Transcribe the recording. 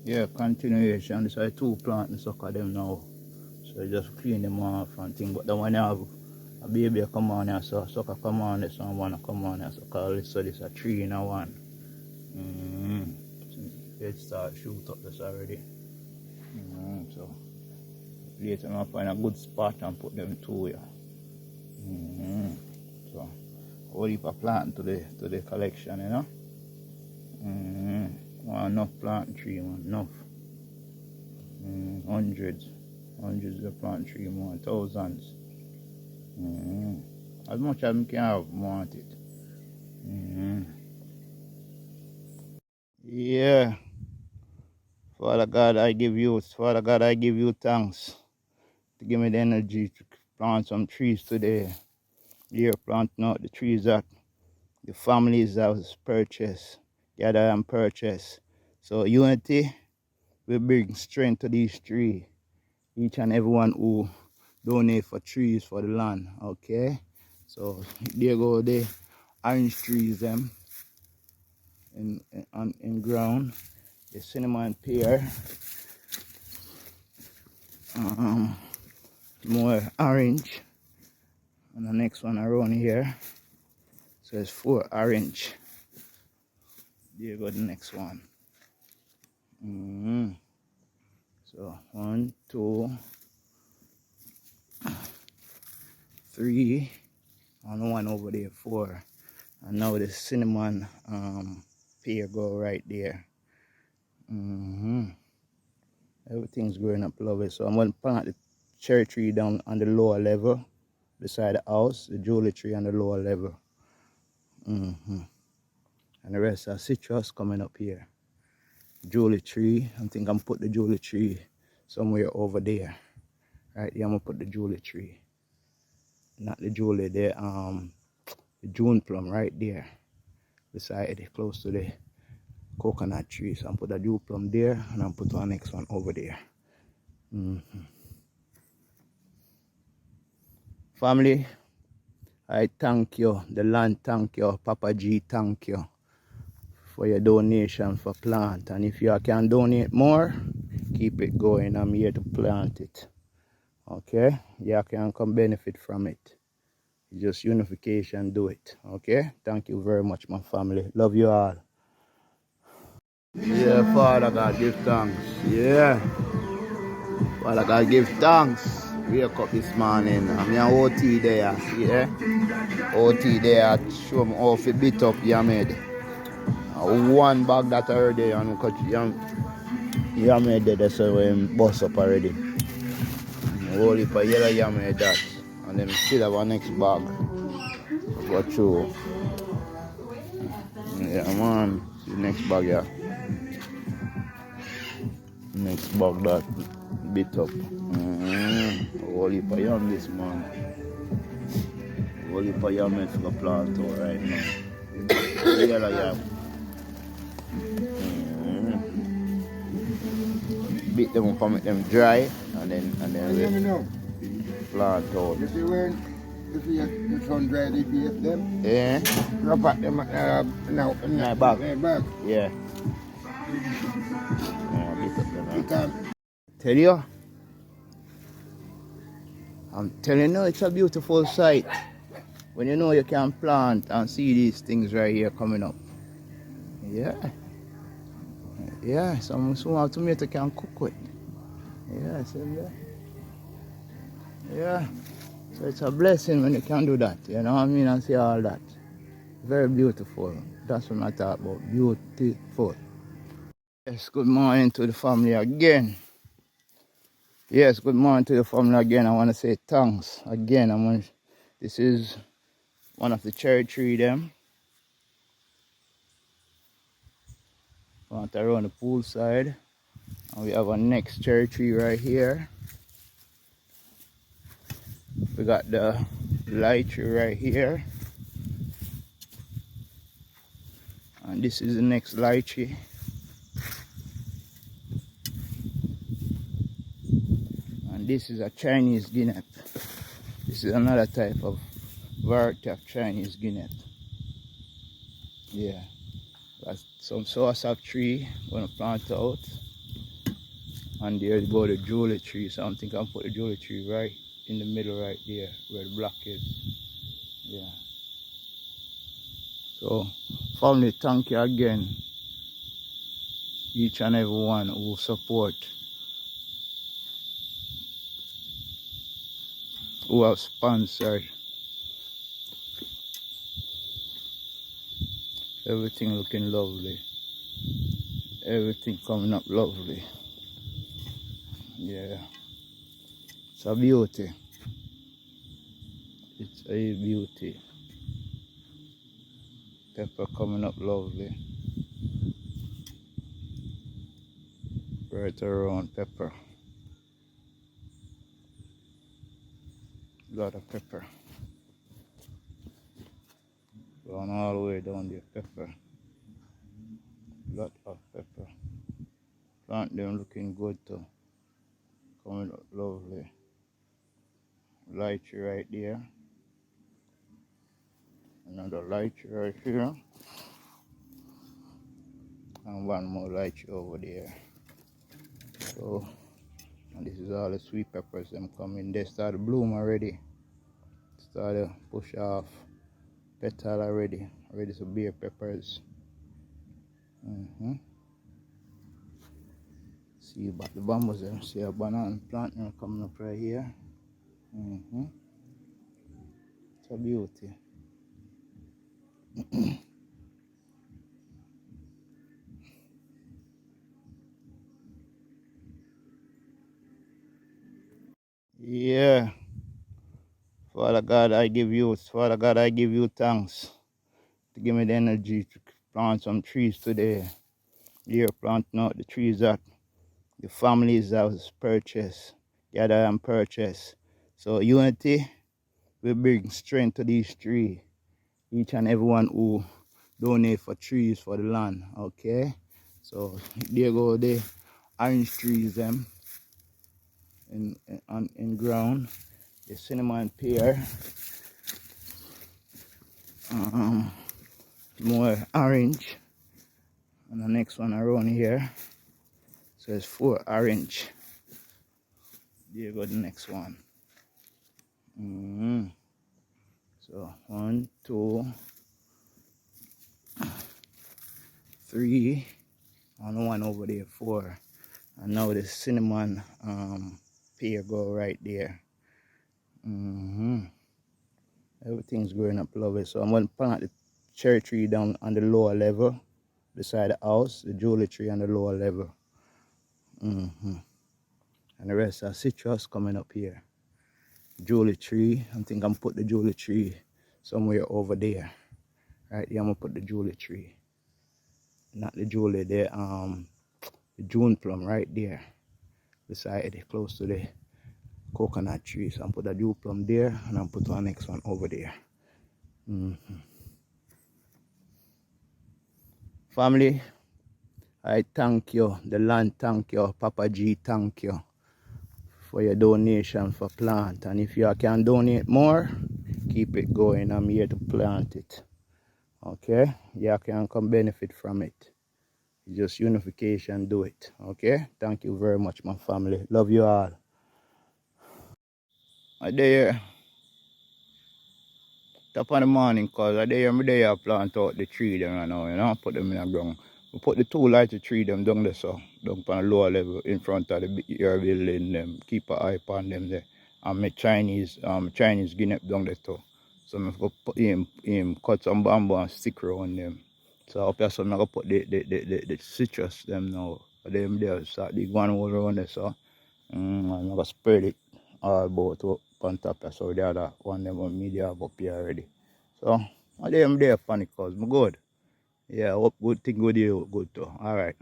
Yeah, continuation. This are two plants sucker them now. So I just clean them off and thing. But the one I have a baby come on here, so sucker come on this one wanna come on here. So call it so this a three in a one. It start shoot up this already. So later I'm gonna find a good spot and put them two here. So what if I plant to the collection, you know? Well, enough plant tree, man, enough. Hundreds of plant tree, more thousands. As much as I can have, want it. Yeah, Father God, I give you thanks to give me the energy to plant some trees today. Here, planting out the trees that the families have purchased, gather and purchase. So unity will bring strength to these trees. Each and everyone who donate for trees for the land. Okay, so there go the orange trees them in ground. The cinnamon pear, more orange, and the next one around here. So it's 4 orange. There go the next one. So 1, 2, 3, and one over there 4. And now the cinnamon pear go right there. Everything's growing up lovely. So I'm going to plant the cherry tree down on the lower level beside the house, the jewelry tree on the lower level. And the rest are citrus coming up here. Jewelry tree, I think I'm put the jewelry tree somewhere over there. Right there, I'm gonna put the jewelry tree. Not the jewelry, the June plum right there. Beside it, close to the coconut tree. So I'm put the June plum there and I'll put the next one over there. Family, I thank you. The land thank you. Papa G thank you for your donation for plant. And if you can donate more, keep it going. I'm here to plant it. Okay? You can come benefit from it. It's just unification, do it. Okay? Thank you very much, my family. Love you all. Yeah, Father God, give thanks. Yeah. Father God, give thanks. Wake up this morning. I'm your OT there. Yeah? OT there. Show me how to beat up your made. One bag that already and you made that so we bust up already. Whole heap of yellow yam made that. And then still have our next bag. Go through. Yeah man. See the next bag yeah. Next bag that bit up. Whole heap of yam this man. Whole heap of yam made for the plant out right now. Yellow yam. Beat them up and make them dry and then we plant out. If you sun dry the base them, Yeah. wrap up them now In my bag. bag. Yeah. You can Tell you. I'm telling you, it's a beautiful sight. When you know you can plant and see these things right here coming up. Yeah. Yeah, some small tomato can cook with. Yeah, see there? Yeah. So it's a blessing when you can do that, you know what I mean, and see all that. Very beautiful. That's what I talk about. Beautiful. Yes, good morning to the family again. Yes, good morning to the family again. I want to say thanks again. This is one of the cherry tree them. Want around the pool side. And we have a next cherry tree right here. We got the light tree right here. And this is the next light tree. And this is a Chinese guinea. This is another type of variety of Chinese guinea. Yeah. That's some source of tree gonna plant out. And there's about the jewelry tree, so I'm thinking I'll put the jewelry tree right in the middle right there where the block is. Yeah. So family, thank you again, each and every one who support, who have sponsored. Everything looking lovely. Everything coming up lovely. Yeah. It's a beauty. It's a beauty. Pepper coming up lovely. Right around pepper. A lot of pepper. Going all the way down there, pepper. Lot of pepper. Plant them looking good too. Coming up lovely. Lychee right there. Another lychee right here. And one more lychee over there. So, and this is all the sweet peppers them coming. They start to bloom already. Start to push off petal already. Ready to bear peppers. See about the bamboos there. See a banana plant coming up right here. It's a beauty. Yeah. Father God, I give you thanks to give me the energy to plant some trees today. Here, planting out the trees that the families have purchased, gather and purchase. So unity will bring strength to these trees. Each and everyone who donate for trees for the land, okay? So there go the orange trees them in ground. The cinnamon pear. More orange. And the next one around here. So it's 4 orange. There go the next one. So 1, 2, 3, and one over there 4. And now the cinnamon pear go right there. Everything's growing up lovely. So I'm going to plant the cherry tree down on the lower level beside the house, the jewelry tree on the lower level. And the rest are citrus coming up here. Jewelry tree. I think I'm put the jewelry tree somewhere over there. Right there, I'm gonna put the jewelry tree. Not the jewelry, the June plum right there. Beside it, close to the coconut tree. So I'm put the June plum there and I'm put the next one over there. Family, I thank you. The land thank you. Papa G thank you for your donation for plant. And if you can donate more, keep it going. I'm here to plant it. Okay? You can come benefit from it. Just unification, do it. Okay? Thank you very much, my family. Love you all. I there top of the morning cause I there plant out the tree them right now, you know, put them in the ground. We put the 2 lights tree them down there so down on the lower level in front of the your building them. Keep an eye on them there. And my Chinese guinea down there too. So I go put him cut some bamboo and stick around them. So up here so I go put the citrus them now. Them there start the one all around there so and I'm gonna spread it all about up on top here. So the other one them on media up here already. So I'm there funny cause I'm good. Yeah, hope good thing with you good too. Alright.